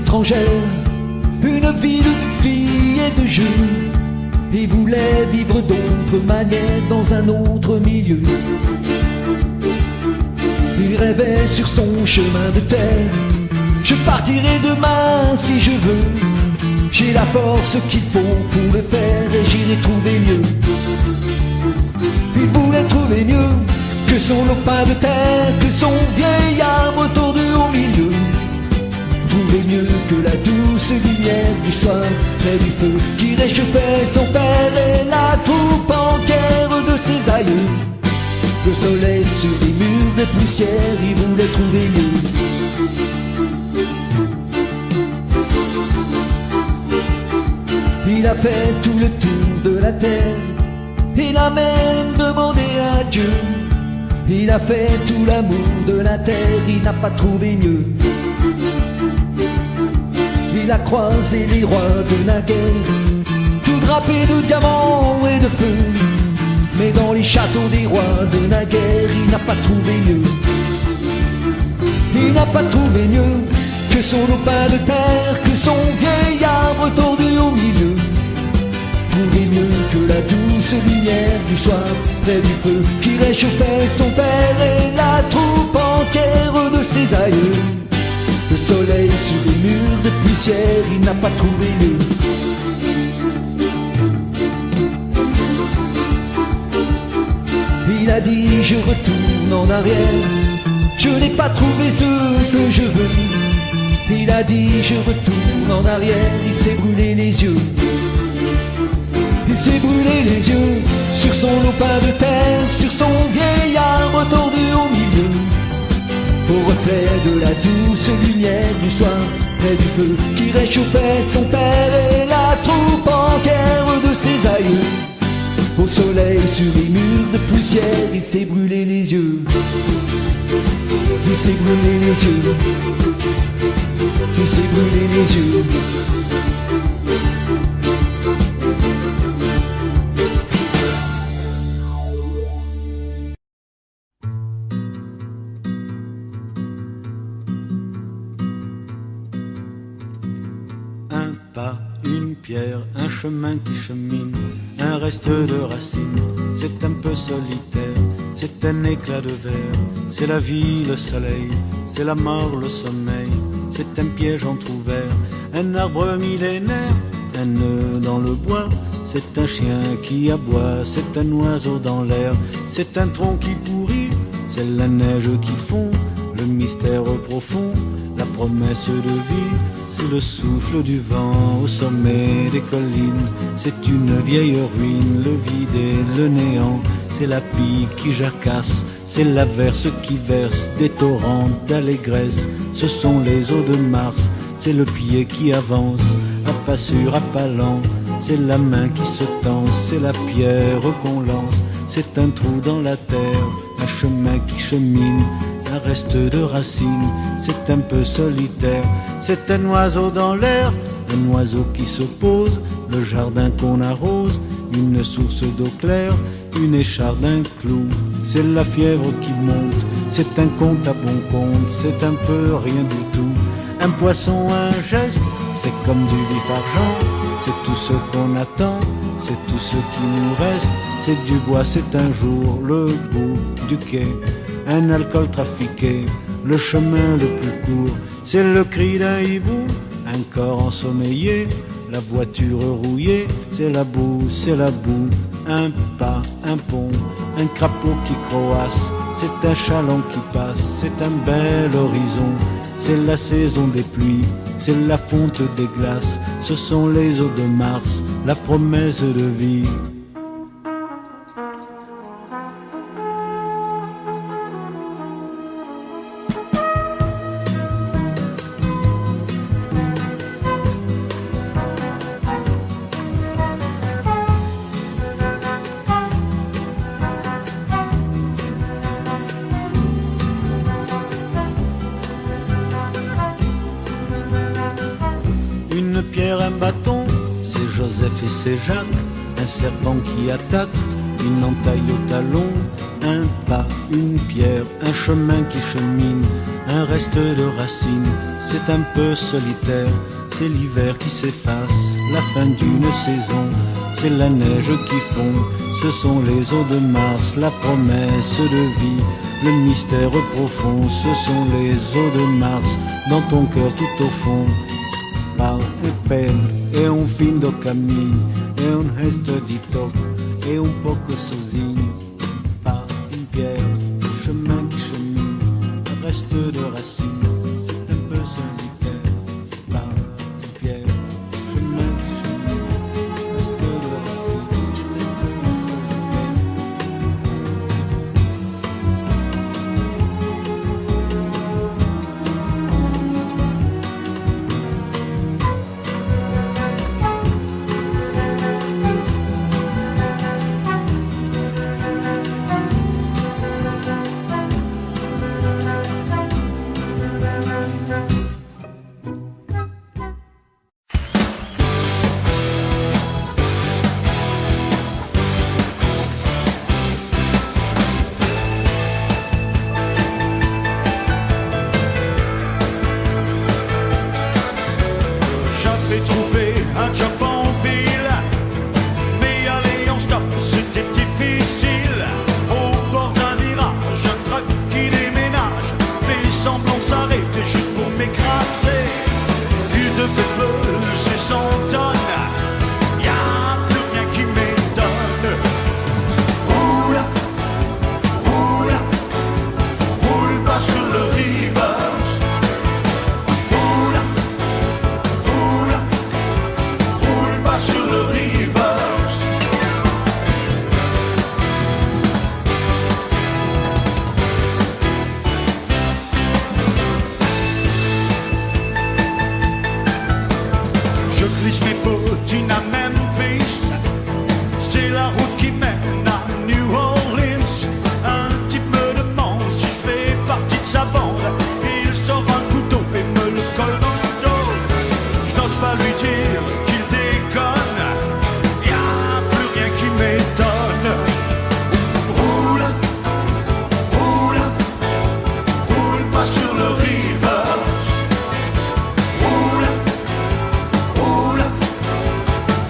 étrangère, une ville de filles et de jeux. Il voulait vivre d'autres manières dans un autre milieu. Il rêvait sur son chemin de terre. Je partirai demain si je veux. J'ai la force qu'il faut pour le faire et j'irai trouver mieux. Il voulait trouver mieux que son lopin de terre, que son vieil arbre tordu au milieu. Trouver mieux que la douce lumière du soir près du feu qui réchauffait son père et la troupe entière de ses aïeux. Le soleil sur les murs de poussière, il voulait trouver mieux. Il a fait tout le tour de la terre, il a même demandé à Dieu. Il a fait tout l'amour de la terre, il n'a pas trouvé mieux. Il a croisé les rois de la guerre, tout drapés de diamants et de feu. Mais dans les châteaux des rois de la guerre, il n'a pas trouvé mieux. Il n'a pas trouvé mieux que son lopin de terre, que son vieil arbre tordu au milieu. Trouver mieux que la douce lumière du soir près du feu qui réchauffait son père et la troupe entière de ses aïeux. Le soleil sur les murs de poussière, il n'a pas trouvé mieux. Il a dit je retourne en arrière, je n'ai pas trouvé ce que je veux. Il a dit je retourne en arrière, il s'est brûlé les yeux. Il s'est brûlé les yeux sur son lopin de terre, sur son vieil arbre tordu au milieu. Au reflet de la douce lumière du soir près du feu qui réchauffait son père et la troupe entière de ses aïeux. Au soleil sur les murs de poussière, il s'est brûlé les yeux. Il s'est brûlé les yeux. Il s'est brûlé les yeux. Un pas, une pierre, un chemin qui chemine, un reste de racines, c'est un peu solitaire, c'est un éclat de verre, c'est la vie, le soleil, c'est la mort, le sommeil, c'est un piège entrouvert, un arbre millénaire, un nœud dans le bois, c'est un chien qui aboie, c'est un oiseau dans l'air, c'est un tronc qui pourrit, c'est la neige qui fond, le mystère profond, la promesse de vie, c'est le souffle du vent au sommet des collines, c'est une vieille ruine, le vide et le néant, c'est la pie qui jacasse, c'est l'averse qui verse des torrents d'allégresse, ce sont les eaux de Mars, c'est le pied qui avance, à pas sûr, à pas lent, c'est la main qui se tend, c'est la pierre qu'on lance, c'est un trou dans la terre, un chemin qui chemine, un reste de racines, c'est un peu solitaire, c'est un oiseau dans l'air, un oiseau qui se pose, le jardin qu'on arrose, une source d'eau claire, une écharde, un clou, c'est la fièvre qui monte, c'est un conte à bon compte, c'est un peu rien du tout, un poisson, un geste, c'est comme du vif argent, c'est tout ce qu'on attend, c'est tout ce qui nous reste, c'est du bois, c'est un jour le bout du quai, un alcool trafiqué, le chemin le plus court, c'est le cri d'un hibou, un corps ensommeillé, la voiture rouillée, c'est la boue, un pas, un pont, un crapaud qui croasse, c'est un chaland qui passe, c'est un bel horizon, c'est la saison des pluies, c'est la fonte des glaces, ce sont les eaux de Mars, la promesse de vie. Une pierre, un bâton, c'est Joseph et c'est Jacques, un serpent qui attaque, une entaille au talon, un pas, une pierre, un chemin qui chemine, un reste de racines, c'est un peu solitaire, c'est l'hiver qui s'efface, la fin d'une saison, c'est la neige qui fond, ce sont les eaux de Mars, la promesse de vie, le mystère profond, ce sont les eaux de Mars, dans ton cœur tout au fond. Pau e pele é fim do caminho, é resto de toque, é pouco sozinho. Pas une pierre, chemin qui chemine, un reste de racines, c'est un peu solitaire. Pas une pierre, chemin qui chemine, un reste de racines, c'est un peu solitaire. J'avais trouvé un job en ville, mais aller en stop c'était difficile. Au bord d'un virage, un truck qui déménage fait semblant de s'arrêter juste pour m'écraser. Il devait peser 100 tonnes, y'a plus rien qui m'étonne. Roule, roule, roule pas sur le rivage. Roule, roule, roule pas sur le rivage. Je glisse mes bottines à Memphis, c'est la route qui mène à New Orleans. Un type me demande si je fais partie de sa bande. Il sort un couteau et me le colle dans le dos. Je n'ose pas lui dire qu'il déconne, y'a plus rien qui m'étonne. Roule, roule, roule pas sur le rivage. Roule, roule,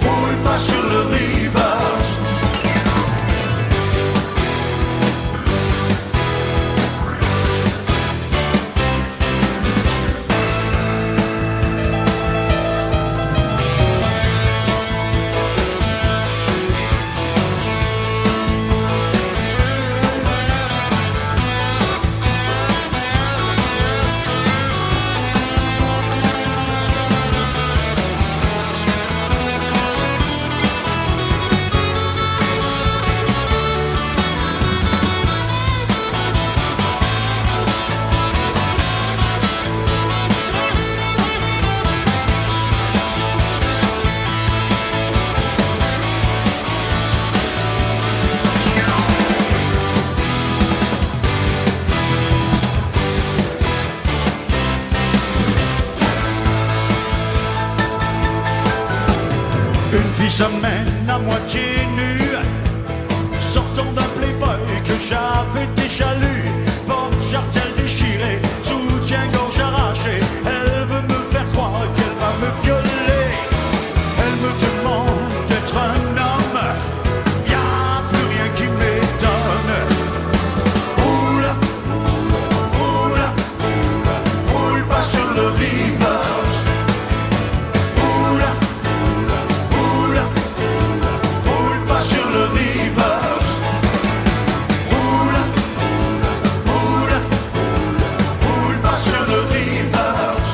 roule pas sur le rivage. Une fille s'amène à moitié nue, sortant d'un playboy que j'avais déjà lu. Porte-jartel déchiré, soutien-gorge arraché. Elle veut me faire croire qu'elle va me violer. Elle me demande d'être un homme, y'a plus rien qui m'étonne. Roule, roule, roule pas sur le rivage. Roule, roule, roule pas sur le rivage. Roule, roule, roule pas sur le rivage.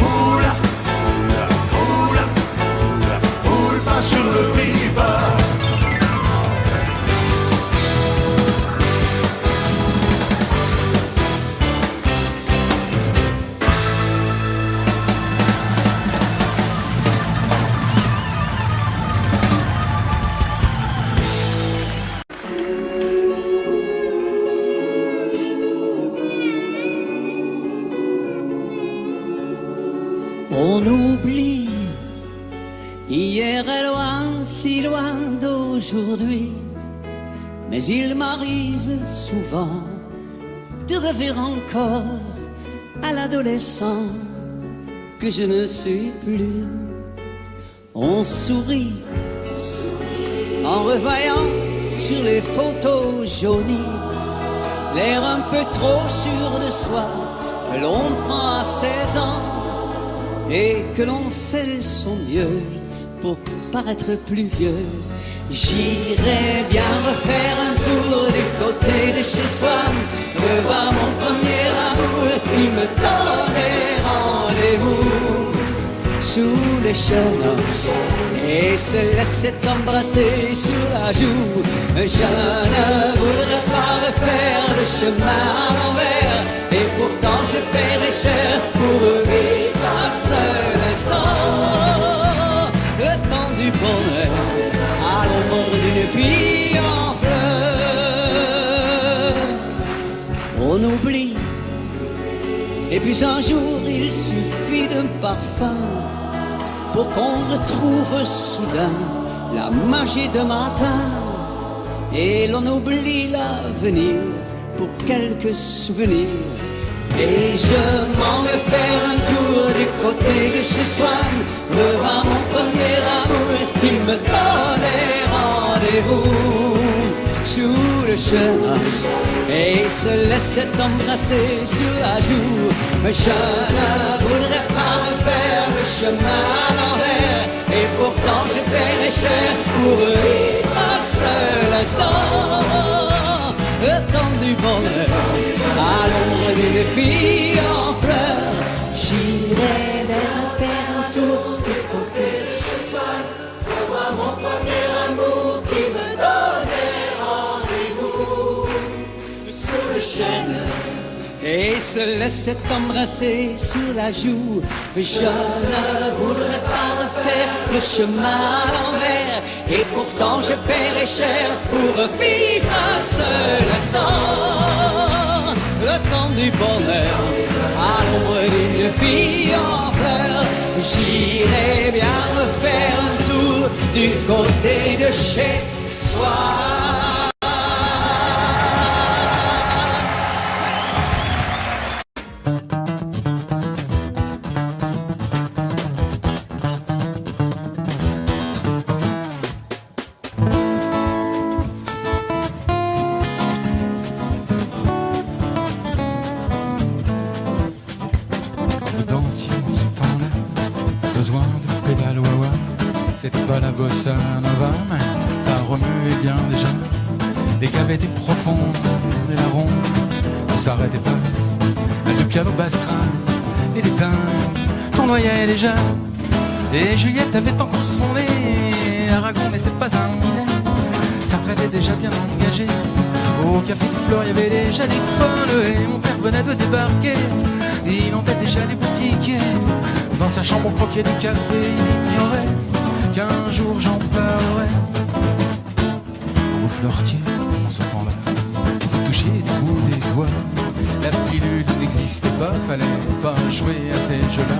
Roule, roule, roule pas sur le rivage. On oublie, hier est loin, si loin d'aujourd'hui. Mais il m'arrive souvent de rêver encore à l'adolescent que je ne suis plus. On sourit en revoyant sur les photos jaunies l'air un peu trop sûr de soi que l'on prend à 16 ans et que l'on fait de son mieux pour paraître plus vieux. J'irai bien refaire un tour du côté de chez soi, revoir mon premier amour qui me donnait rendez-vous sous les chemins et se laisser embrasser sur la joue. Je ne voudrais pas refaire le chemin à l'envers, et pourtant je paierai cher pour vivre un seul instant le temps du bonheur à l'ombre d'une fille en fleurs. On oublie, et puis un jour il suffit d'un parfum pour qu'on retrouve soudain la magie de matin, et l'on oublie l'avenir pour quelques souvenirs. Et je m'en vais faire un tour du côté de chez soi, revoir mon premier amour qui me donnait rendez-vous sous le chemin et se laissait embrasser sur la joue. Mais je ne voudrais pas refaire le chemin à l'envers, et pourtant je paierai cher pour vivre un seul instant le temps du bonheur à l'ombre d'une fille en fleurs. J'irai vers faire un tour du côté de chez soi, revoir mon premier amour qui me donnait rendez-vous sous le chêne et se laissait embrasser sur la joue. Je ne voudrais pas refaire le chemin à l'envers, et pourtant je paierai cher pour vivre un seul instant le temps du bonheur à l'ombre d'une fille en fleurs. J'irai bien refaire un tour du côté de chez soi. Bossa nova, mais ça remuait bien déjà. Les caves étaient profondes et la ronde ne s'arrêtait pas. Le piano bassera et les dingues tournoyaient déjà. Et Juliette avait encore son nez, Aragon n'était pas un minet. Ça prêtait déjà bien engagé. Au café du Flore, il y avait déjà des folles, et mon père venait de débarquer. Il entendait déjà les boutiquiers. Dans sa chambre on croquait du café, il ignorait qu'un jour j'en parlerai. Au flirtier, en ce temps-là, toucher des bouts des doigts. La pilule n'existait pas, fallait pas jouer à ces jeux-là.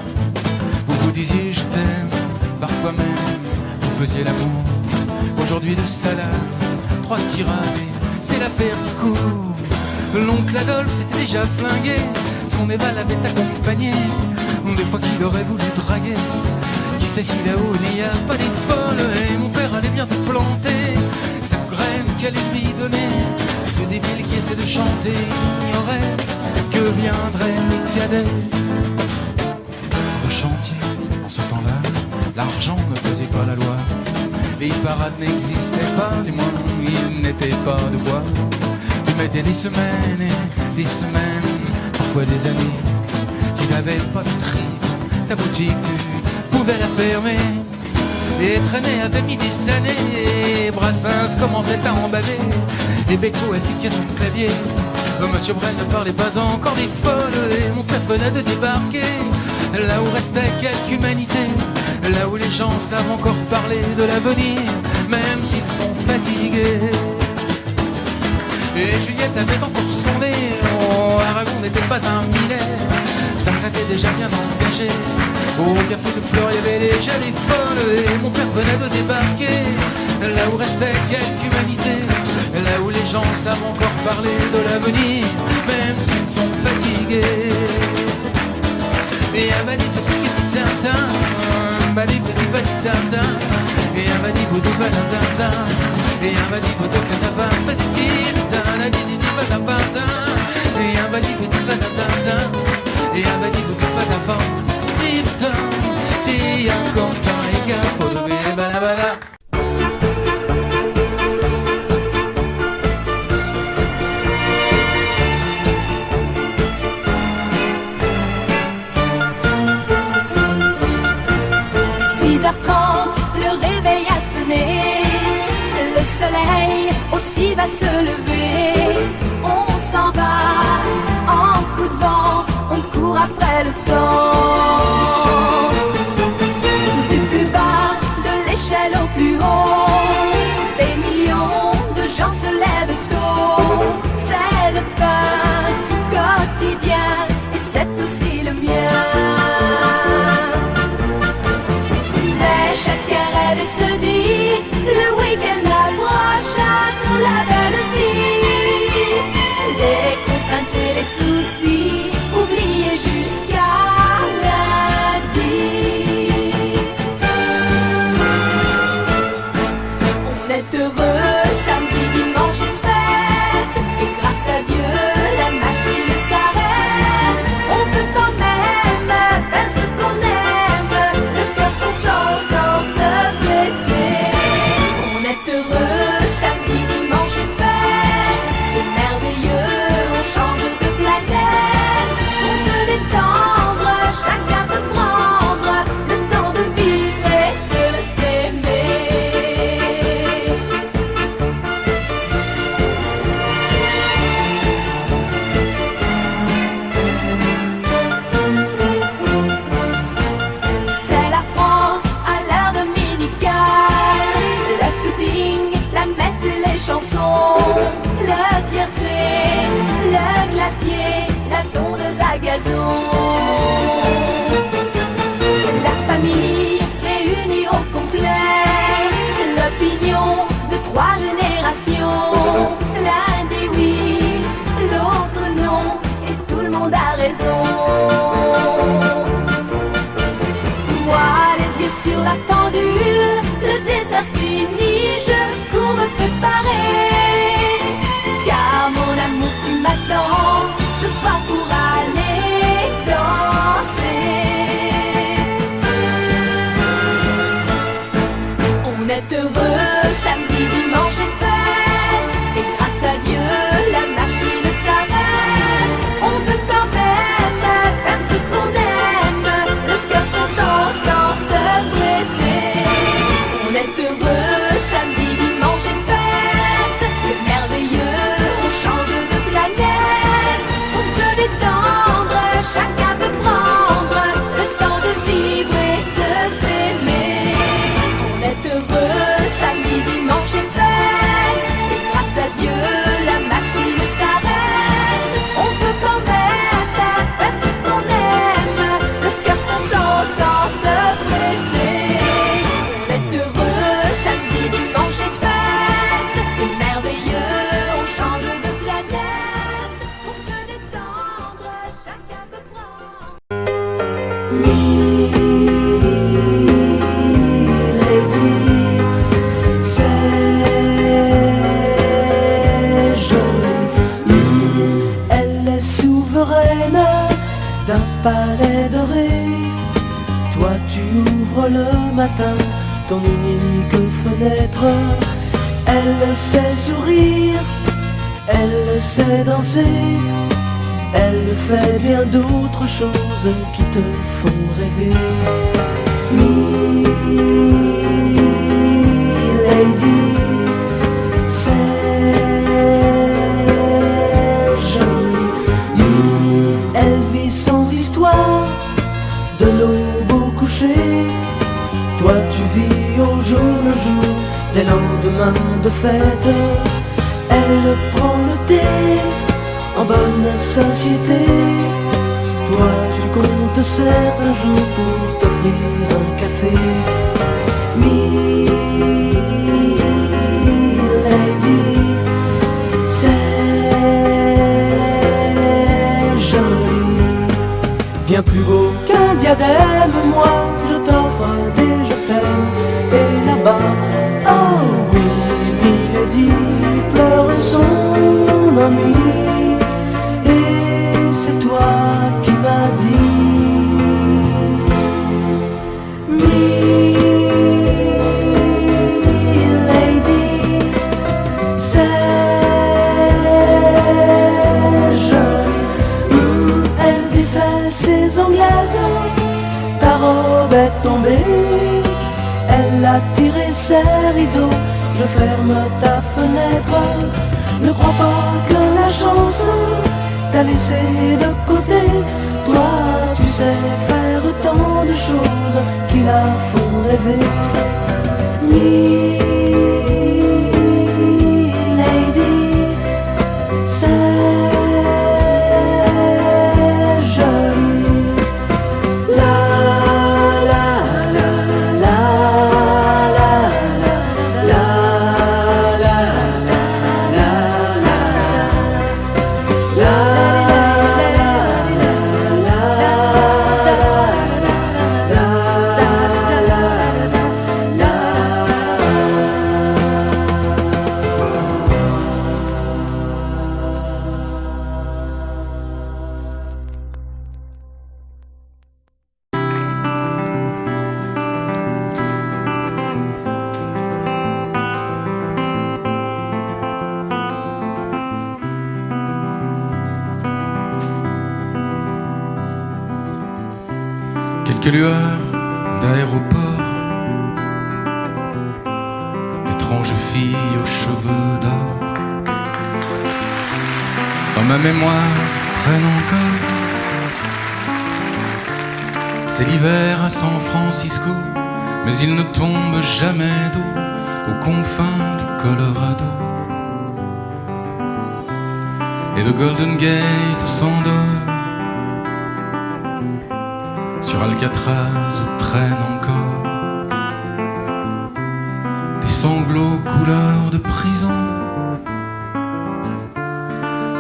Vous vous disiez je t'aime, parfois même vous faisiez l'amour. Aujourd'hui de salade, 3 tirades, c'est l'affaire qui court. L'oncle Adolphe s'était déjà flingué, son Eva l'avait accompagné. Des fois qu'il aurait voulu draguer. Qui sait si là-haut il n'y a pas des folles, et mon père allait bientôt planter cette graine qu'elle lui donnait. Ce débile qui essaie de chanter ignorait que viendraient les cadets. Au chantier, en ce temps-là, l'argent ne faisait pas la loi. Les parades n'existaient pas, du moins il n'était pas de bois. Tu mettais des semaines et des semaines, parfois des années. Tu n'avais pas de trip, ta boutique tu pouvais la fermer. Et Traîné avait mis des années, et Brassens commençait à embaver. Et Beko astiquait son clavier. Monsieur Brel ne parlait pas encore des folles, et mon père venait de débarquer. Là où restait quelque humanité, là où les gens savent encore parler de l'avenir, même s'ils sont fatigués. Et Juliette avait encore son nez, oh, Aragon n'était pas un minet. Ça traitait déjà bien engagé. Au café de Flore, il y avait déjà des folles, et mon père venait de débarquer. Là où restait quelque humanité, là où les gens savent encore parler de l'avenir, même s'ils sont fatigués. Et un badi petit tintin, badi petit tintin, et un badi boudou badin, et un badi boudou cadava, petit tintin, la di badin, et un badi petit badin, et un badi boudou badava, petit tintin, tia content et capo de bébé. Le réveil a sonné, le soleil aussi va se lever. On s'en va en coup de vent, on court après le temps. Du plus bas de l'échelle au plus haut, des millions de gens se lèvent tôt. C'est le pain quotidien et c'est aussi le mien. Et se dit, le week-end approche à nous la belle vie. Les contraintes et les soucis, oubliés jusqu'à lundi. On est heureux, samedi, dimanche et fête. Et grâce à Dieu, la machine s'arrête. On peut quand même faire ce qu'on aime, le cœur content sans se blesser. On est heureux, samedi, dimanche et fête. C'est merveilleux, on change de planète. Pour se détendre, chacun peut prendre le temps de vivre et de s'aimer. C'est la France à l'heure dominicale, le footing, la messe et les chansons, le tiercé, le glacier, la tondeuse à gazon. La famille réunie au complet, l'opinion de 3 générations. L'un dit oui, l'autre non, et tout le monde a raison. Moi, les yeux sur la pendule, le dessert fini, je cours me préparer. Car mon amour, tu m'attends ce soir pour aller danser. On est heureux, samedi, dimanche et fête. Et grâce à Dieu, la machine s'arrête. On peut quand même faire ce qu'on aime, le cœur content sans se blesser. On est heureux, samedi, dimanche et fête. C'est merveilleux, on change de planète. Pour se détendre, chacun peut prendre le temps de vivre et de s'aimer. On est heureux, samedi, dimanche et fête. Et grâce à Dieu, la machine s'arrête. On peut quand même faire ce qu'on aime, le cœur content sans se presser. On est heureux, samedi, dimanche et fête. C'est merveilleux, on change de planète. Pour se détendre, chacun peut prendre. Elle est souveraine d'un palais doré. Toi tu ouvres le matin ton unique fenêtre. Elle sait sourire, elle sait danser. Elle fait bien d'autres choses qui te font rêver. Milady, c'est joli. Elle vit son histoire de l'aube au coucher. Toi tu vis au jour le jour des lendemains de fête. Elle prend le thé en bonne société. Toi tu comptes certains jours pour t'offrir un café. Milady, Regarde, aime-moi, je t'offre des je t'aime. Et là-bas, oh oui, Milady pleure son ennui. Et c'est toi qui m'as dit, Milady, c'est joli. Elle défait ses anglaises, ta robe est tombée. Elle a tiré ses rideaux, je ferme ta fenêtre. Ne crois pas que la chance t'a laissé de côté. Toi, tu sais faire tant de choses qui la font rêver. Milady, c'est joli. La la la la la la la la la Quelques lueurs d'aéroport, étrange fille aux cheveux d'or. Dans ma mémoire traîne encore, c'est l'hiver à San Francisco, mais il ne tombe jamais d'eau aux confins du Colorado. Et le Golden Gate s'endort, sur Alcatraz où traînent encore des sanglots couleur de prison.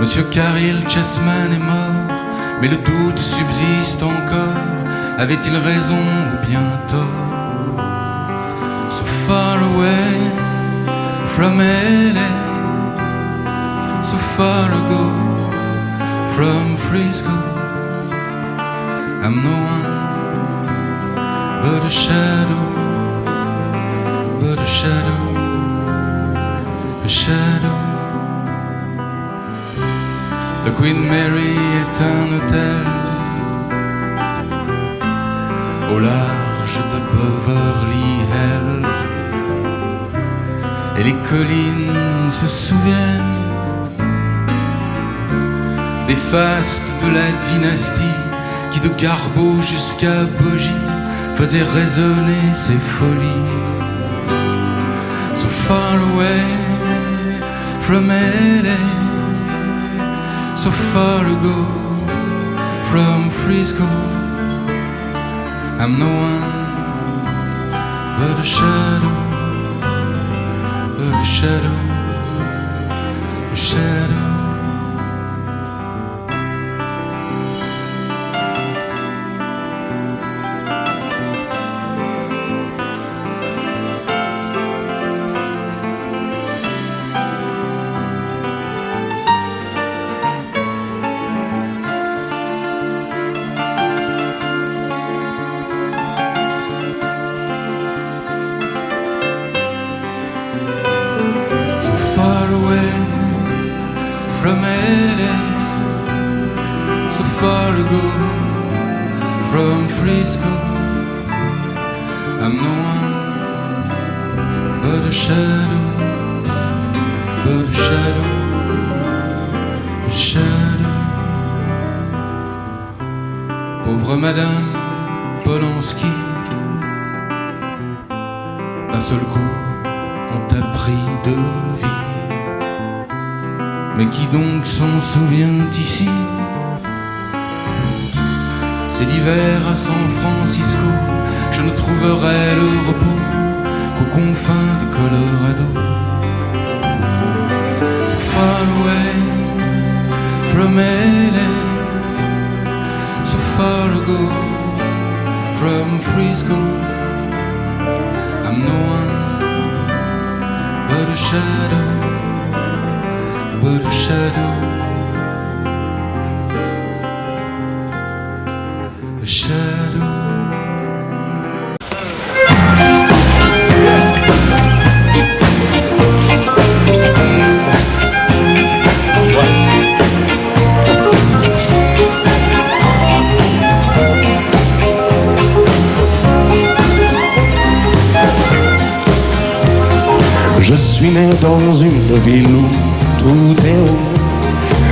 Monsieur Caril Chessman est mort, mais le doute subsiste encore. Avait-il raison ou bien tort? So far away from LA, so far ago from Frisco, I'm no one but a shadow, but a shadow, a shadow. Le Queen Mary est un hôtel au large de Beverly Hills, et les collines se souviennent des fastes de la dynastie qui de Garbeau jusqu'à Bogie faisait résonner ses folies. So far away from LA, so far ago from Frisco, I'm no one but a shadow, but a shadow, a shadow. From LA, so far ago from Frisco, I'm no one but a shadow, but a shadow, a shadow. Pauvre Madame Polanski, d'un seul coup on t'a pris de vie. Mais qui donc s'en souvient ici? C'est l'hiver à San Francisco, je ne trouverai le repos qu'aux confins du Colorado. So far away from LA, so far ago from Frisco. I'm no one but a shadow, but a shadow, a shadow. Je suis né dans une ville où tout est haut,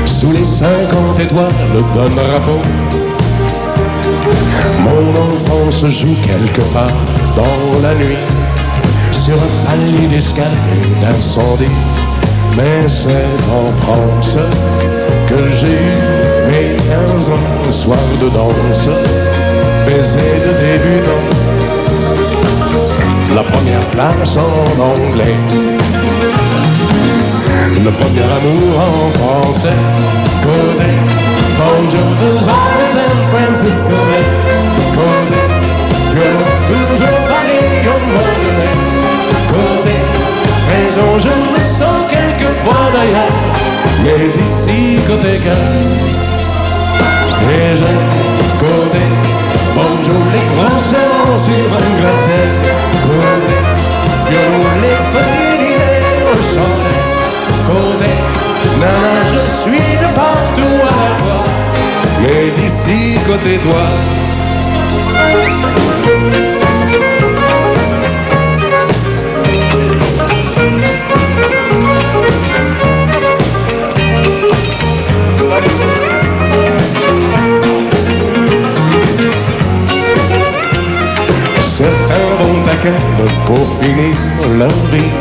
sous les 50 étoiles d'un drapeau. Mon enfance joue quelque part dans la nuit, sur un palier d'escalier d'incendie. Mais c'est en France que j'ai eu mes 15 ans, un soir de danse, baiser de débutant, la première place en anglais, le premier amour en français. Côté bonjour de San Francisco, côté violon toujours Paris au mois de mai. Côté raison, je me sens quelquefois d'ailleurs, mais d'ici côté cœur. Et j'aime côté bonjour les grands serments sur un gratte-ciel. Côté violon les petits dîners au chandelle. Côté nana, je suis de partout à la fois, mais d'ici côté toi. Certains vont à Cannes pour finir leur vie,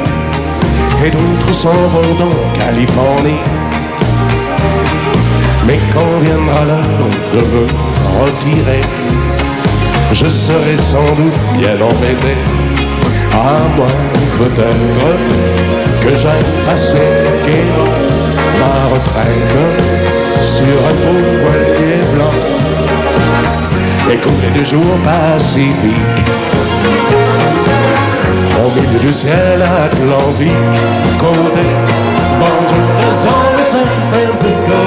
et d'autres s'en vont en Californie. Mais quand viendra l'heure de me retirer, je serai sans doute bien embêté. À moins peut-être que j'aille passer gaiement ma retraite sur un beau voilier blanc et couler de jours pacifiques au milieu du ciel atlantique. Côté bonjour de San Francisco,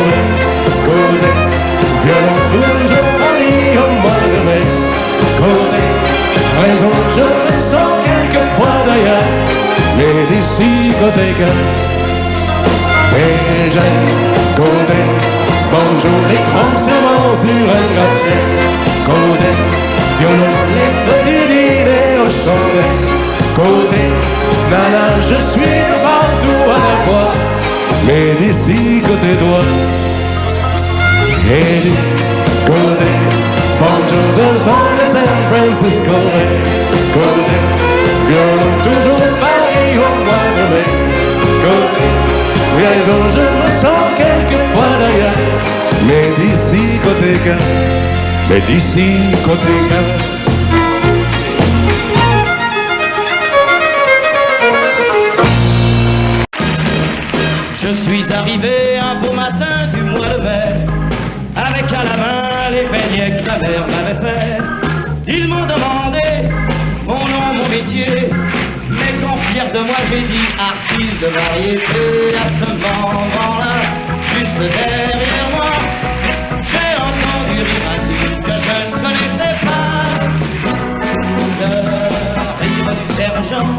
côté violon toujours Paris au mois de mai. Côté raison, je me sens quelquefois d'ailleurs, mais d'ici côté cœur. Et j'aime côté bonjour les grands serments sur un gratte-ciel. Côté violon les petits dîners au chandelle. Côté nana, je suis partout à la fois, mais d'ici côté toi. Et du côté bonjour de San Francisco, côté violon toujours Paris au mois de mai. Côté raison, je me sens quelquefois d'ailleurs, mais d'ici côté cœur, mais d'ici côté cœur. Je suis arrivé un beau matin du mois de mai, avec à la main les beignets que la mère m'avait fait. Ils m'ont demandé mon nom, mon métier, mais quand fier de moi j'ai dit artiste de variété. À ce moment-là, juste derrière moi, j'ai entendu rire un type que je ne connaissais pas. Le rire du sergent,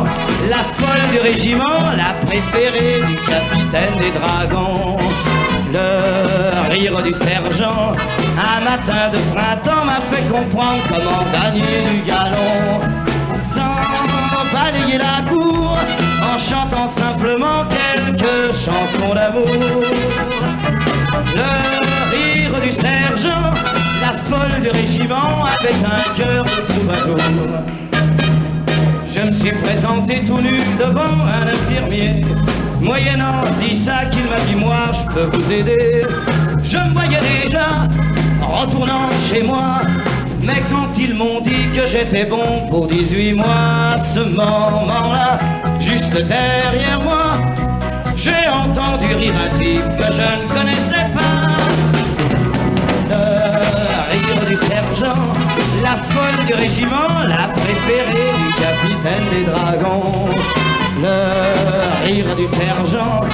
la folle du régiment, la préférée du capitaine des dragons. Le rire du sergent, un matin de printemps, m'a fait comprendre comment gagner du galon. Sans balayer la cour, en chantant simplement quelques chansons d'amour. Le rire du sergent, la folle du régiment, avec un cœur de troubadour. Je me suis présenté tout nu devant un infirmier, moyennant 10 sacs, il m'a dit moi je peux vous aider. Je me voyais déjà retournant chez moi, mais quand ils m'ont dit que j'étais bon pour 18 mois, à ce moment-là, juste derrière moi, j'ai entendu rire un type que je ne connaissais pas. Le rire du sergent, la la folle du régiment, la préférée du capitaine des dragons. Le rire du sergent,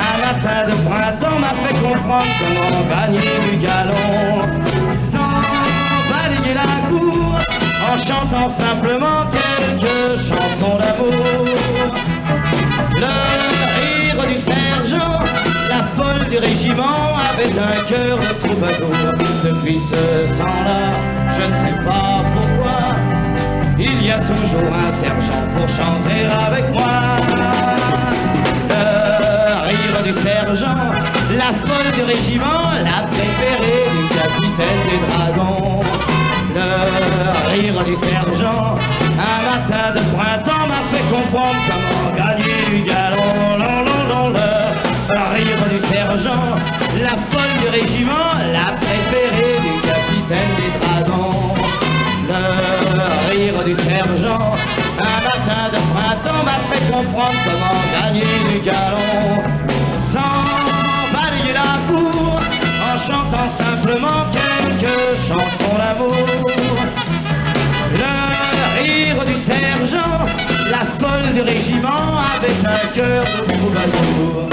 un matin de printemps m'a fait comprendre comment gagner du galon. Sans balayer la cour, en chantant simplement quelques chansons d'amour. Le rire du sergent, la folle du régiment avait un cœur de troubadour. Depuis ce temps-là, je ne sais pas pourquoi, il y a toujours un sergent pour chanter avec moi. Le rire du sergent, la folle du régiment, la préférée du capitaine des dragons. Le rire du sergent, un matin de printemps m'a fait comprendre comment gagner du galon. Non, non, non, le rire du sergent, la folle du régiment, la préférée du capitaine des dragons. Le rire du sergent, un matin de printemps m'a fait comprendre comment gagner du galon. Sans balayer la cour, en chantant simplement quelques chansons d'amour. Le rire du sergent, la folle du régiment, avec un cœur de troubadour.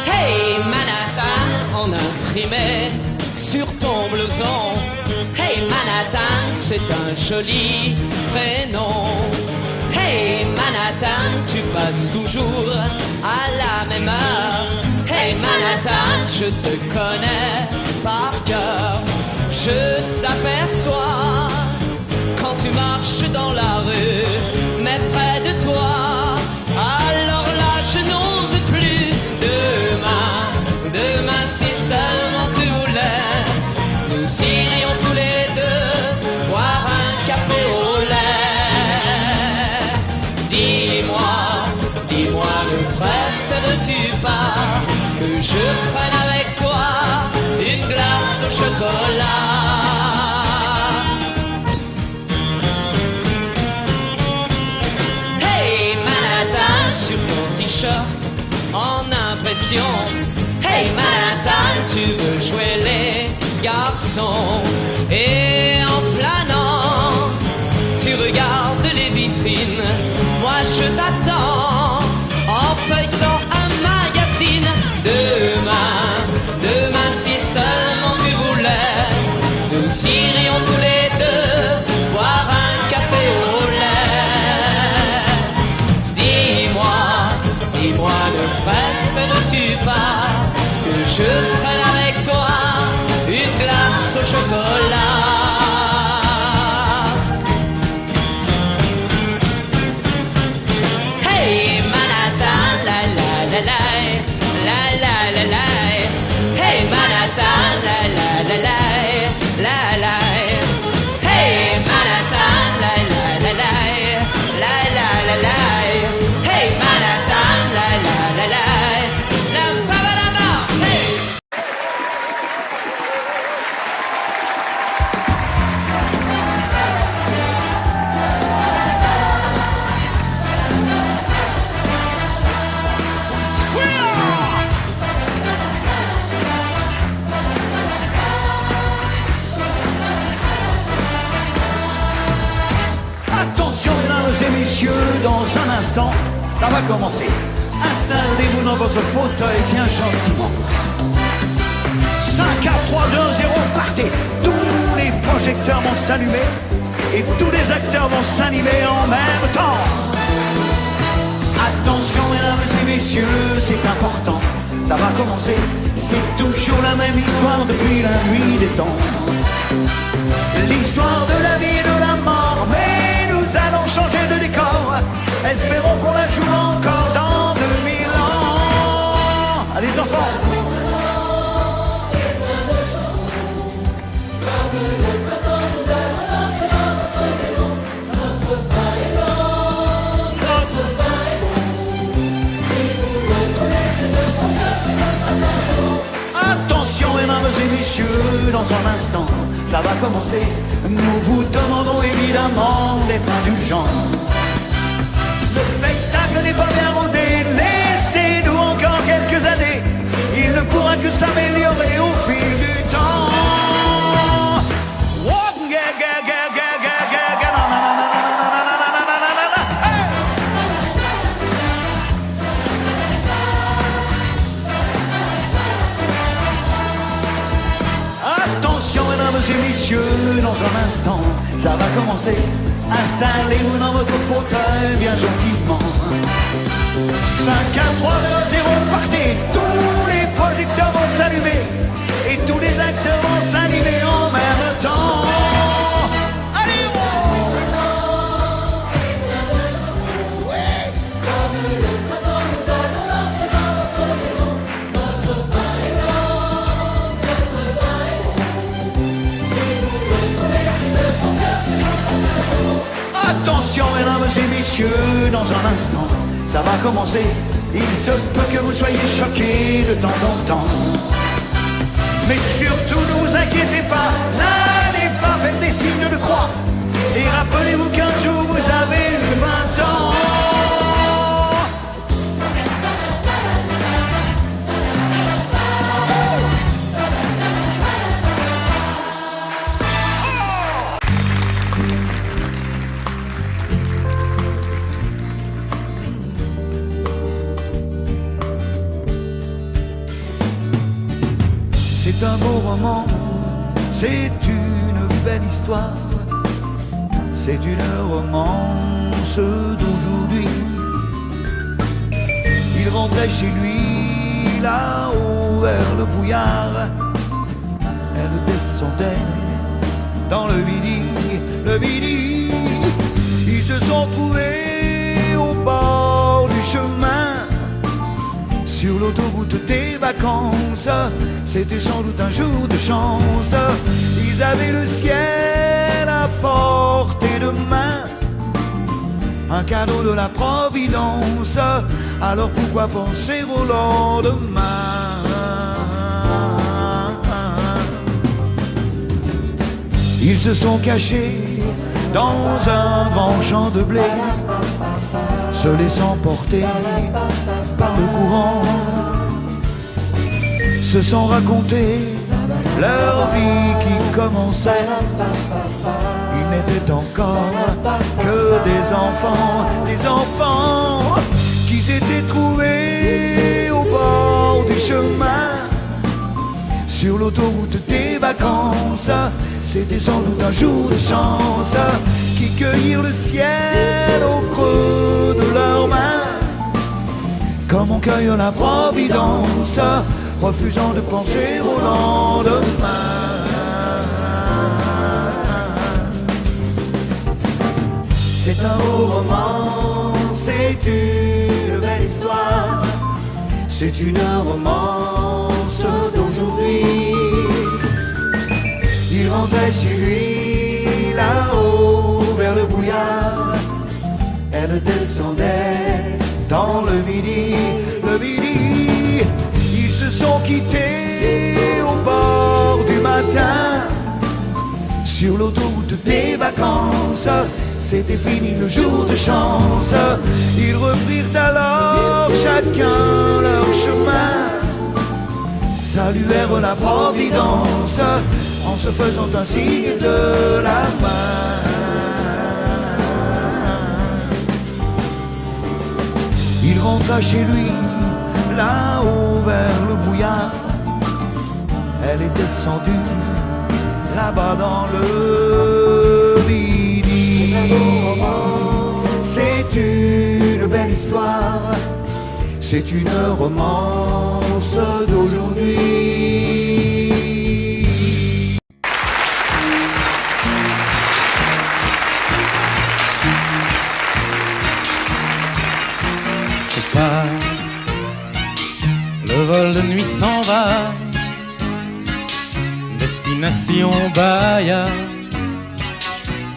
Hey Manhattan, on imprimait sur ton blouson. Hey Manhattan, c'est un joli prénom. Hey Manhattan, tu passes toujours à la même heure. Hey Manhattan, je te connais par cœur. Je t'aperçois quand tu marches dans la rue, mais près de toi, alors là je n'ose plus. Demain si seulement tu voulais, nous irions tous les deux boire un café au lait. Dis-moi, ne préfères-tu pas que je prenne avec toi une glace au chocolat? Hey Manhattan, sur ton t-shirt en impression. Hey Manhattan, tu veux jouer les garçons. Et en flânant, tu regardes les vitrines. Moi je t'attends en feuilletant un magazine. Demain si seulement tu voulais, nous irions tous les deux boire un café au lait. Dis-moi, ne préfères-tu pas que je prenne avec toi une glace au chocolat? Hey Manhattan, la la la la, la la la la. Hey Manhattan, la la la la, la la. Hey Manhattan, la la la la, la la la la. Hey Manhattan, la la la la. Attention mesdames et messieurs, dans un instant, ça va commencer. Installez-vous dans votre fauteuil bien gentiment. 5, 4, 3, 2, 0, partez. Tous les projecteurs vont s'allumer et tous les acteurs vont s'animer en même temps. Attention mesdames et messieurs, c'est important, ça va commencer. C'est toujours la même histoire depuis la nuit des temps. L'histoire de la vie et de la mort, mais nous allons changer de décor. Espérons qu'on la joue encore dans 2000 ans. Allez enfants. Attention mesdames et messieurs, dans un instant, ça va commencer. Nous vous demandons évidemment d'être indulgents. Le spectacle n'est pas bien rodé, laissez-nous encore quelques années. dans un instant, ça va commencer. Installez-vous dans votre fauteuil bien gentiment. 5, 4, 3, 2, 0, partez. Tous les projecteurs vont s'allumer et tous les acteurs vont s'animer en même temps. Allez, attention mesdames et messieurs, dans un instant, ça va commencer. Il se peut que vous soyez choqués de temps en temps. Mais surtout ne vous inquiétez pas, n'allez pas faire des signes de croix. Et rappelez-vous qu'un jour vous avez eu 20 ans. C'est un beau roman, c'est une belle histoire, c'est une romance d'aujourd'hui. Il rentrait chez lui là-haut vers le brouillard, elle descendait dans le midi, ils se sont trouvés au bord du chemin. Sur l'autoroute des vacances, c'était sans doute un jour de chance. Ils avaient le ciel à portée de main, un cadeau de la Providence. Alors pourquoi penser au lendemain? Ils se sont cachés dans un grand champ de blé, se laissant porter par le courant, se sont racontés leur vie qui commençait. Ils n'étaient encore que des enfants qui s'étaient trouvés au bord du chemin. Sur l'autoroute des vacances, c'était sans doute un jour de chance, qui cueillirent le ciel au creux de leurs mains, comme on cueille la Providence, refusant de penser au lendemain. C'est un beau roman, c'est une belle histoire, c'est une romance d'aujourd'hui. Il rentrait chez lui là-haut vers le brouillard, elle descendait dans le midi. Ils se sont quittés au bord du matin, sur l'autoroute des vacances. C'était fini le jour de chance. Ils reprirent alors chacun leur chemin, saluèrent la Providence en se faisant un signe de la main. Il rentra chez lui là-haut vers le brouillard, elle est descendue là-bas dans le midi. C'est une belle histoire, c'est une romance d'aujourd'hui. Je pars, le vol de nuit s'en va, destination Bahia,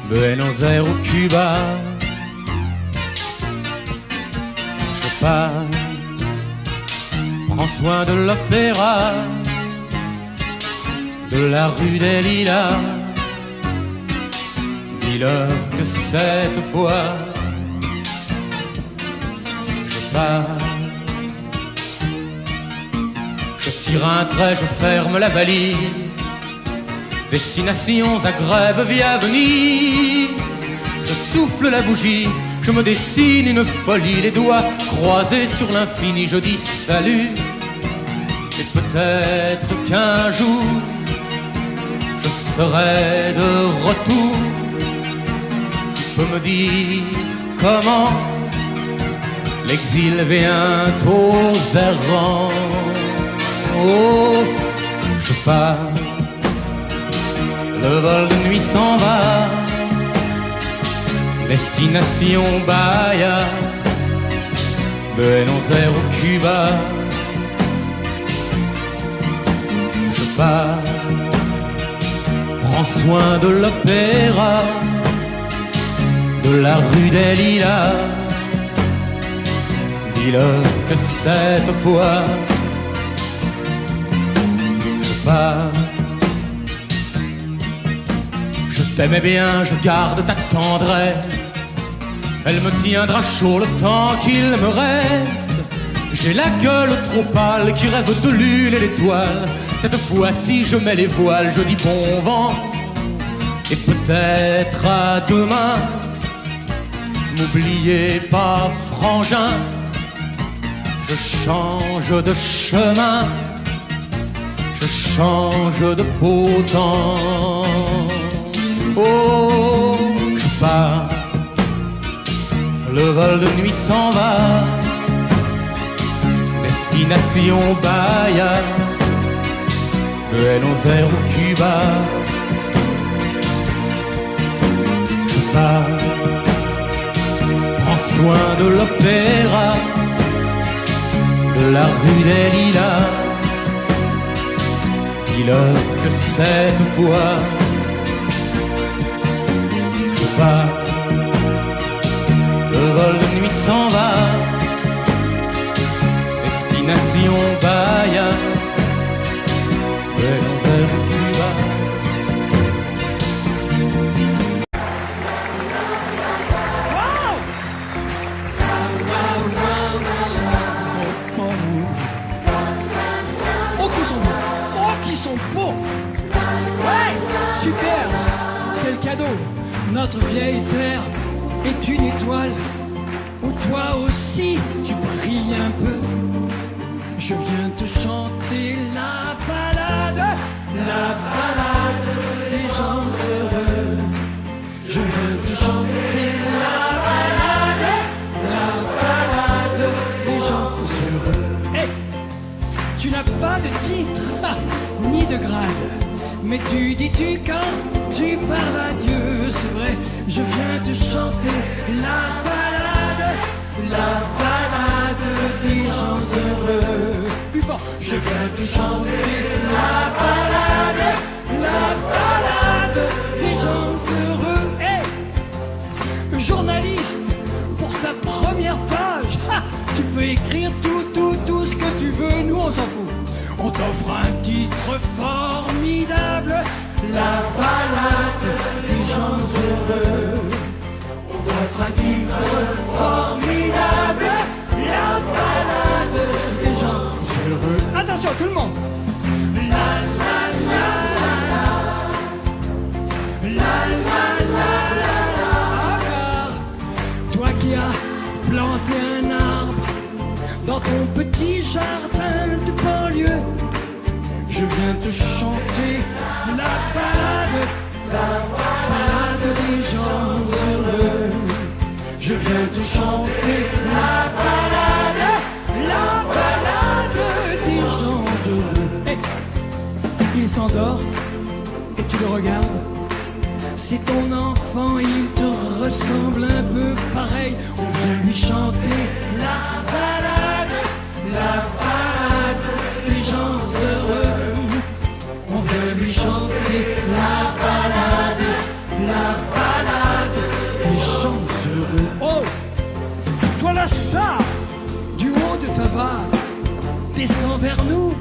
Buenos Aires ou Cuba. Je pars, prends soin de l'opéra, de la rue des Lilas. Dis-leur que cette fois je pars. Je tire un trait, je ferme la valise, destination Zagreb via Venise. Je souffle la bougie, je me dessine une folie, les doigts croisés sur l'infini, je dis salut. Et peut-être qu'un jour je serai de retour. Tu peux me dire comment l'exil vient aux errants. Oh, je pars, le vol de nuit s'en va, destination Bahia, Buenos Aires ou Cuba. Je pars, prends soin de l'opéra, de la rue des Lilas. Dis-leur que cette fois je pars. Je t'aimais bien, je garde ta tendresse. Elle me tiendra chaud le temps qu'il me reste. J'ai la gueule trop pâle qui rêve de l'huile et l'étoile. Cette fois-ci je mets les voiles, je dis bon vent. Et peut-être à demain. N'oubliez pas frangin, je change de chemin, je change de beau temps. Oh, je pars, le vol de nuit s'en va, destination Bahia, Buenos Aires ou Cuba. Je pars, prends soin de l'opéra, de la rue des Lilas. Dis-leur que cette fois je pars, le vol de nuit s'en va, destination Bahia, Buenos Aires ou Cuba. Super, quel cadeau. Notre vieille terre est une étoile où toi aussi tu brilles un peu. Je viens te chanter la balade des gens heureux. Je viens te chanter la balade des gens heureux. Hey, tu n'as pas de titre ni de grade, mais tu dis-tu quand tu parles à Dieu, c'est vrai, je viens te chanter la balade des gens heureux. Plus fort, je viens te chanter la balade des gens heureux. Hey, journaliste, pour ta première page, tu peux écrire tout ce que tu veux, nous on s'en fout. On t'offre un titre formidable, la balade des gens heureux. On t'offre un titre formidable, la balade des gens heureux. Attention tout le monde. La la la la la la la la. Toi qui as planté un arbre dans ton petit jardin de banlieue, je viens te chanter la balade des gens heureux. Je viens te chanter la balade des gens heureux. Hey, il s'endort et tu le regardes. C'est ton enfant, il te ressemble un peu pareil. On vient lui chanter la balade des gens heureux. On veut lui chanter la balade des gens heureux. Oh, toi la star, du haut de ta vague, descends vers nous,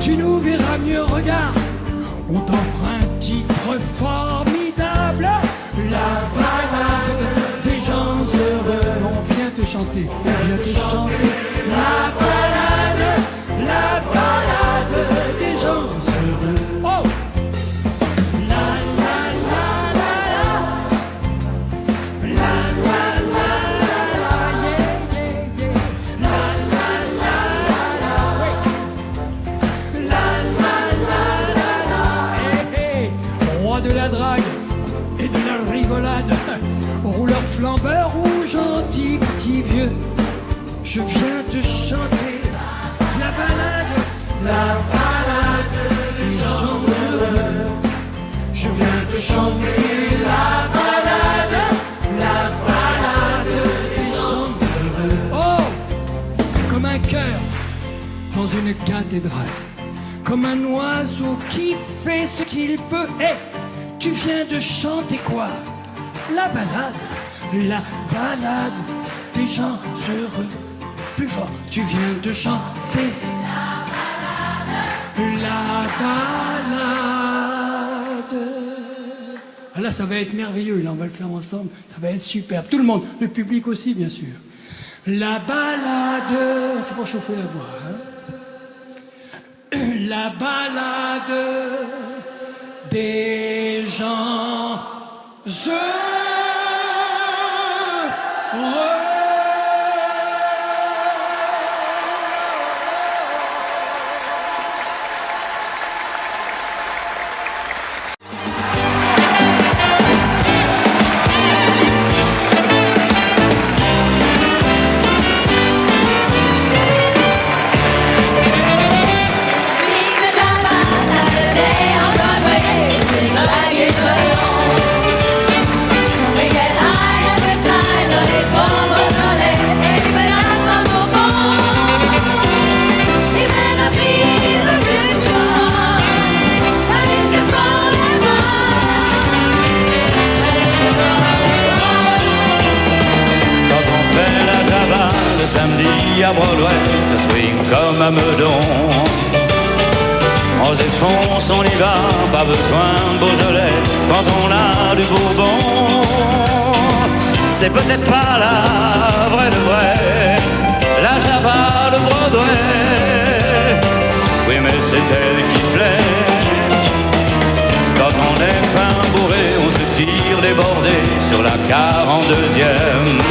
tu nous verras mieux, regarde. On t'offre un titre formidable, la balade des gens heureux. On vient te chanter, on vient te chanter la balade des gens heureux. Oh, la la la la la, la la la la, yeah yeah yeah, la la la la, oui, la la la la la, hey hey, roi de gentil petit vieux, je viens de chanter la balade des gens heureux. Je viens de chanter la balade des gens heureux. Oh, comme un cœur dans une cathédrale, comme un oiseau qui fait ce qu'il peut. Hey, tu viens de chanter quoi? La balade des gens heureux. Plus fort, tu viens de chanter la balade. Ah là, ça va être merveilleux, là, on va le faire ensemble, ça va être superbe. Tout le monde, le public aussi, bien sûr. La balade, c'est pour chauffer la voix, hein. La balade des gens heureux. Samedi à Broadway, ça swing comme à Meudon. On se défonce, on y va, pas besoin de Beaujolais quand on a du Bourbon. C'est peut-être pas la vraie de vraie, la Java de Broadway. Oui, mais c'est elle qui plaît. Quand on est fin bourré, on se tire débordé sur la 42e.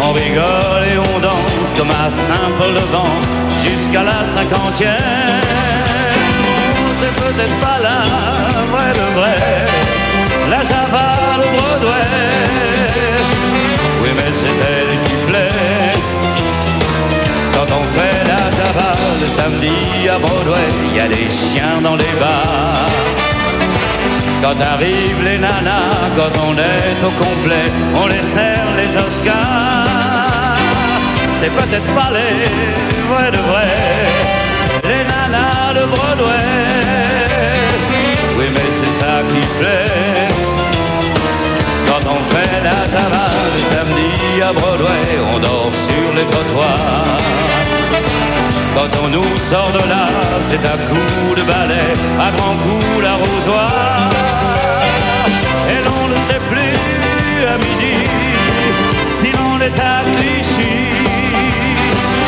On rigole et on danse comme à Saint-Paul-de-Vence jusqu'à la 50e. C'est peut-être pas la vraie de vraie, la Java de Broadway. Oui, mais c'est elle qui plaît. Quand on fait la Java le samedi à Broadway, il y a des chiens dans les bars. Quand arrivent les nanas, quand on est au complet, on les serre les Oscars. C'est peut-être pas les vrais de vrais, les nanas de Broadway. Oui, mais c'est ça qui plaît. Quand on fait la Java le samedi à Broadway, on dort sur les trottoirs. Quand on nous sort de là, c'est à coups de balai, à grands coups d'arrosoir. Et l'on ne sait plus à midi si l'on est à Clichy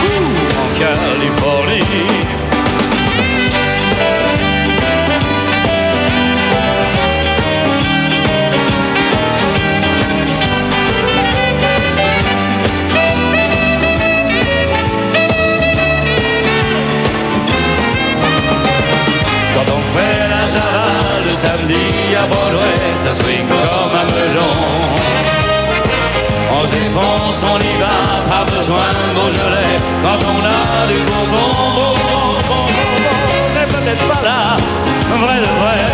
ou en Californie. Quand on fait la Java le samedi à Broadway, ça swing comme à Meudon. On se défonce, on y va, pas besoin de Beaujolais quand on a du Bourbon. C'est peut-être pas la vraie de vraie,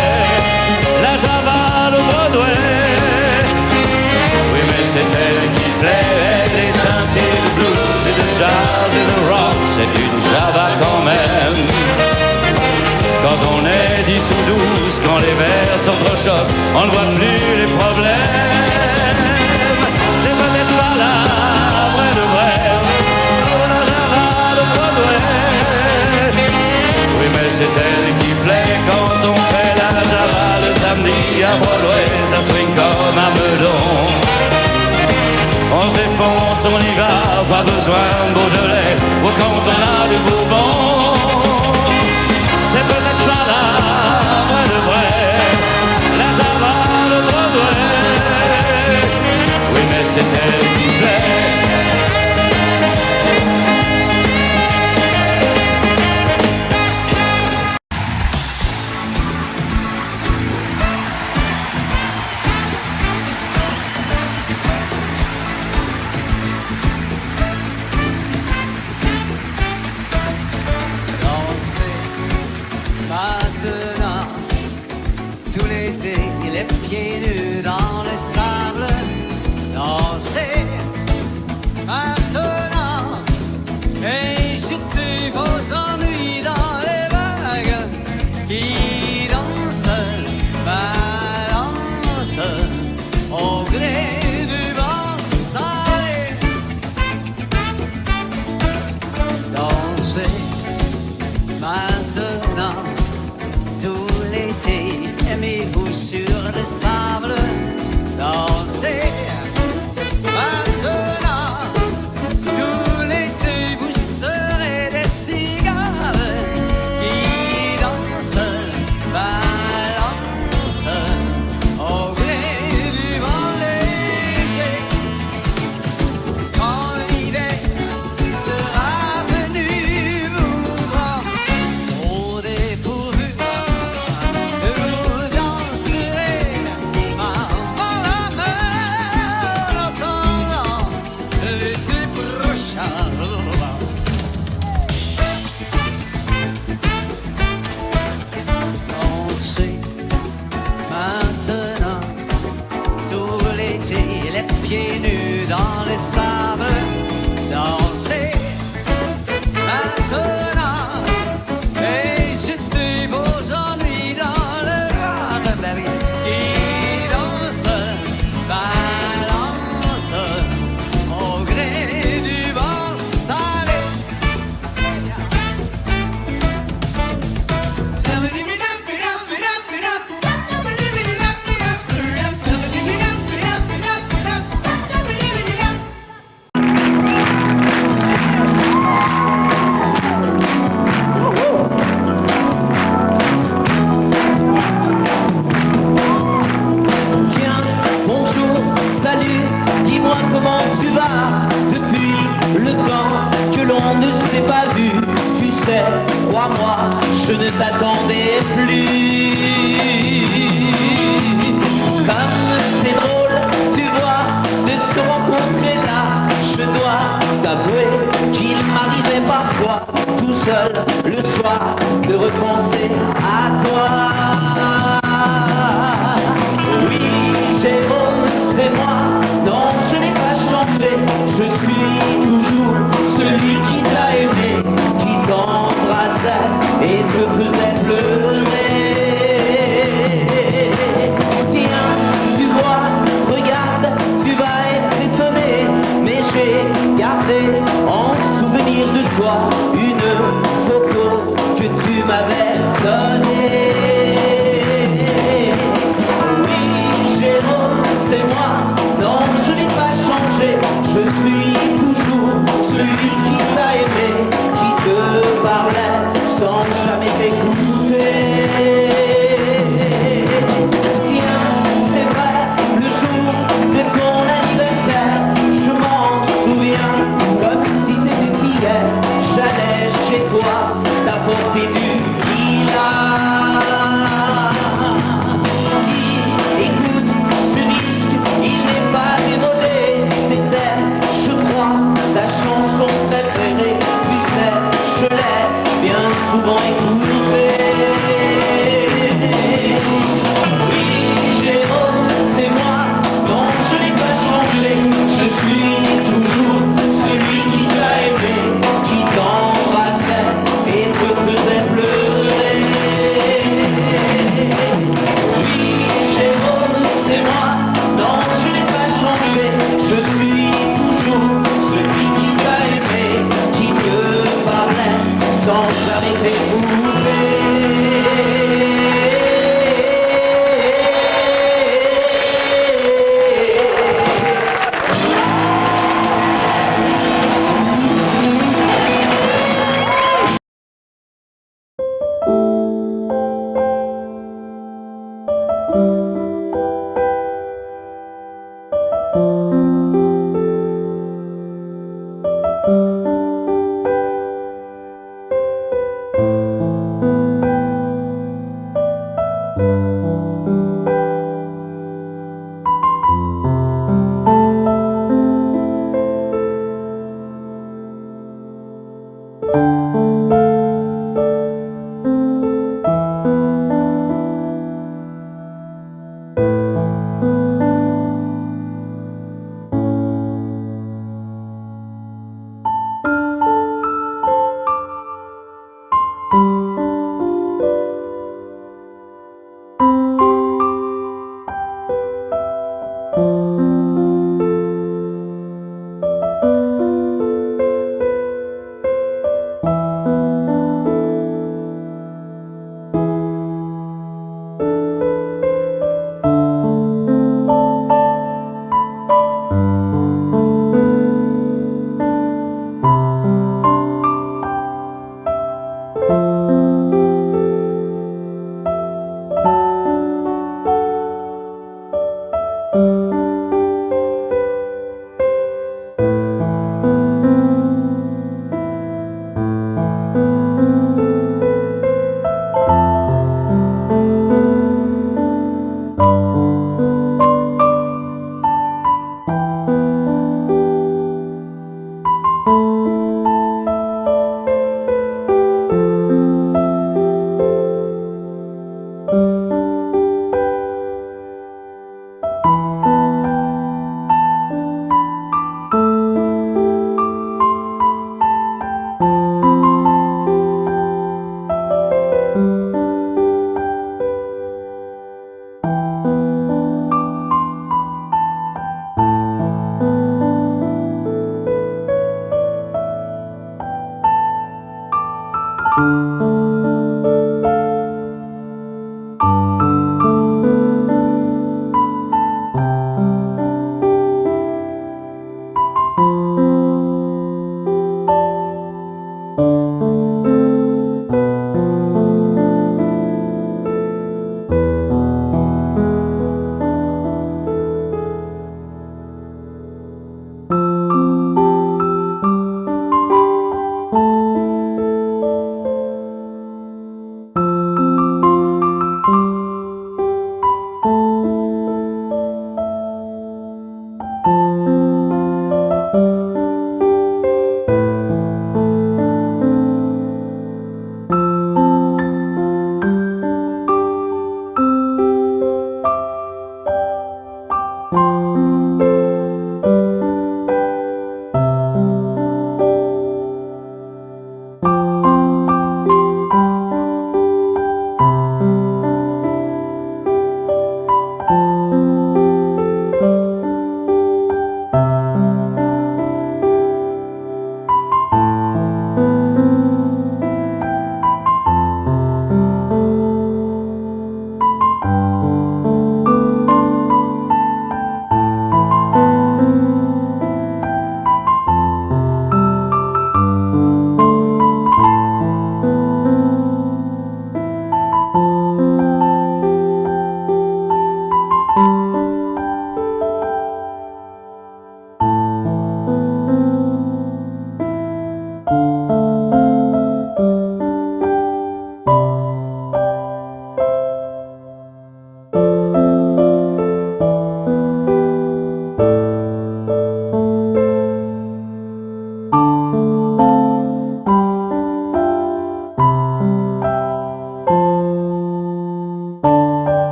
la Java de Broadway. Oui, mais c'est celle qui plaît, les teintés de blues et de jazz et de rock, c'est une Java quand même. Quand on est 10 ou 12, quand les verres s'entrechoquent, on ne voit plus les problèmes. C'est peut-être pas la vraie de vraie, la Java de Broadway. Oui, mais c'est celle qui plaît quand on fait la Java le samedi à Broadway, ça swing comme à Meudon. On se défonce, on y va, pas besoin de Beaujolais, ou quand on a du Bourbon. C'est peut-être pas la vraie de vraie, la Java de Broadway. Oui, mais c'est celle qui plaît. l'été, les pieds nus dans le sable, dansez maintenant et jetez vos ennuis dans les vagues qui dansent, balancent au gré du vent salé. Dansez maintenant tout l'été, aimez-vous sur le sable, dansez maintenant tout l'été, vous serez des cigales qui dansent, balancent au gré du vent léger. Quand l'hiver sera venu vous prendre au dépourvu, vous danserez avant la mer en attendant l'été prochain. Dansez maintenant tout l'été, les pieds nus dans les sables, dansez maintenant et jetez vos ennuis dans le noir, baby, qui danse, balance au gré du vent salé. Tiens, bonjour, salut, dis-moi comment tu vas depuis le temps que l'on ne s'est pas vu. Tu sais, crois-moi, je ne t'attendais plus. Comme c'est drôle, tu vois, de se rencontrer là. Je dois t'avouer qu'il m'arrivait parfois, tout seul le soir, de repenser à toi. Oui, Jérôme, c'est moi, non, je n'ai pas changé. Je suis toujours celui qui t'a aimé, qui t'embrassait et te faisait pleurer. Tiens, tu vois, regarde, tu vas être étonné, mais j'ai gardé en souvenir de toi une photo que tu m'avais donnée. Jérôme, c'est moi, non, je n'ai pas changé. Je suis toujours celui qui t'a aimé, qui te parlait sans jamais t'écouter. Tiens, c'est vrai, le jour de ton anniversaire, je m'en souviens comme si c'était hier. J'allais chez toi t'apporter du lilas.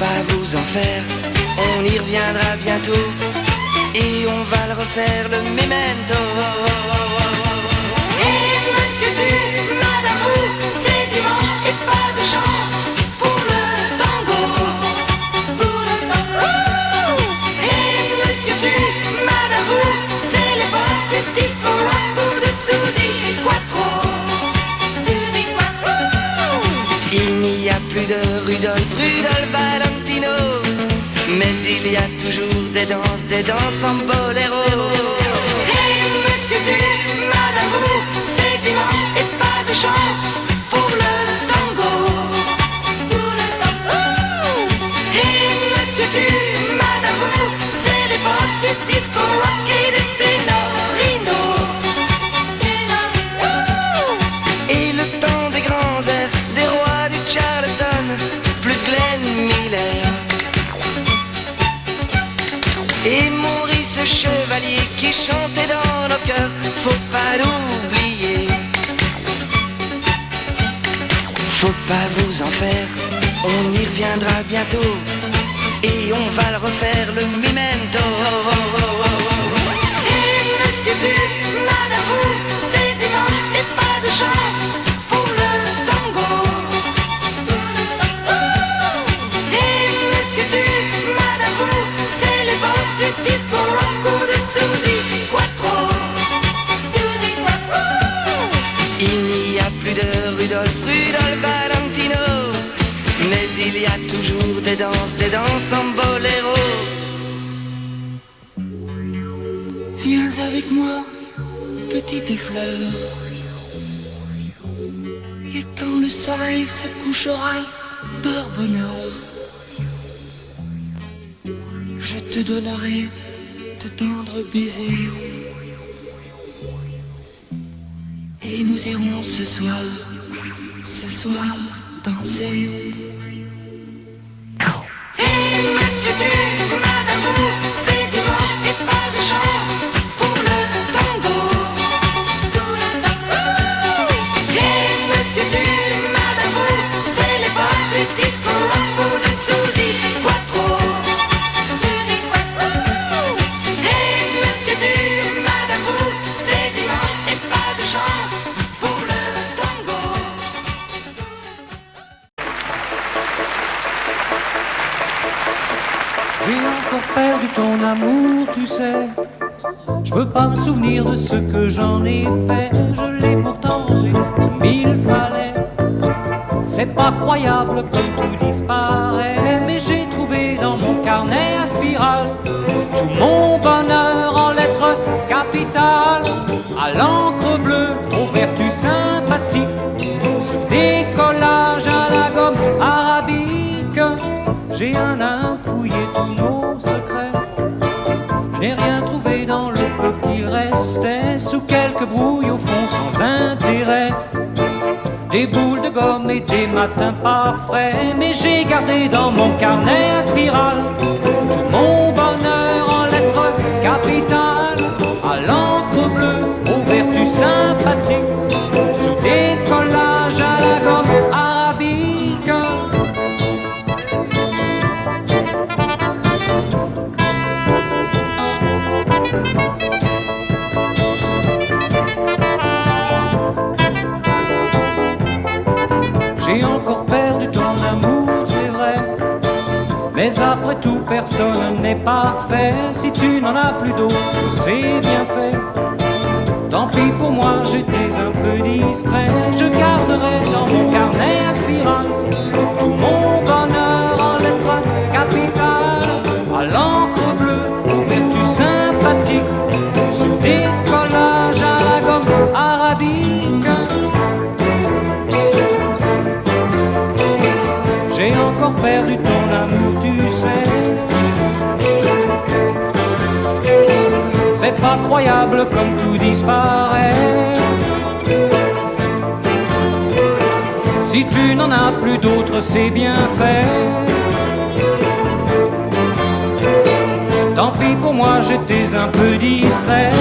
pas vous en faire, on y reviendra bientôt et on va le refaire le memento. Et monsieur du madame vous, c'est dimanche et pas de chance pour le tango, pour le tango. Et monsieur du madame vous, c'est l'époque du disco rock ou de Suzy Quattro, Suzy Quattro. Il n'y a plus de Rudolph Valentino, mais il y a toujours des danses en boléro. Et monsieur du madame vous, c'est dimanche et pas de chance pour le tango, pour le tango. Et monsieur du madame vous, c'est l'époque du disco rock et des ténorino, ténorino. Et le temps des grands airs, des rois du Charleston, plus Glenn Miller et Maurice Chevalier qui chantait dans nos cœurs, faut pas l'oublier. Faut pas vous en faire, on y reviendra bientôt et on va le refaire le memento. Et monsieur du madame vous, c'est dimanche et pas de chance pour le tango, pour le tango. Et monsieur du madame vous, c'est l'époque du disco rock ou de Suzy Quattro, Suzy Quattro. Il n'y a plus de Rudolph Valentino, mais il y a toujours des danses en boléro. Viens avec moi, petite fleur, et quand le soleil se couchera par bonheur, je te donnerai de tendres baisers, et nous irons ce soir danser. Et monsieur du madame vous, c'est dimanche et pas de chance pour le tango, pour le tango. Et monsieur du madame vous, c'est l'époque du disco rock ou de Suzy Quattro, Suzy Quattro. Et monsieur du madame vous, c'est dimanche et pas de chance pour le tango. J'ai encore perdu ton amour, tu sais. Je peux pas me souvenir de ce que j'en ai fait. Je l'ai pourtant rangé comme il fallait. C'est pas croyable comme tout disparaît. Mais j'ai trouvé dans mon carnet à spirale tout mon bonheur en lettres capitales, à l'encre bleue, aux vertus sympathiques, sous des collages à la gomme arabique. J'ai un à fouiller tous nos secrets. Je n'ai rien trouvé dans le peu qu'il restait, sous quelques brouilles au fond sans intérêt. Des boules de gomme et des matins pas frais. Mais j'ai gardé dans mon carnet à spirale tout mon bonheur en lettres capitales, à l'encre bleue, aux vertus sympathiques, sous des collages à la gomme arabique. J'ai encore perdu ton amour, c'est vrai. Mais après tout, personne n'est parfait. Si tu n'en as plus d'autres, c'est bien fait. Tant pis pour moi, j'étais un peu distrait. Je garderai dans mon carnet à spirale tout mon bonheur en lettres capitales, à l'encre bleue, aux vertus sympathiques, sous des collages à la gomme arabique. J'ai encore perdu ton amour, tu sais. C'est pas croyable comme tout disparaît. Si tu n'en as plus d'autres, c'est bien fait. Tant pis pour moi, j'étais un peu distrait.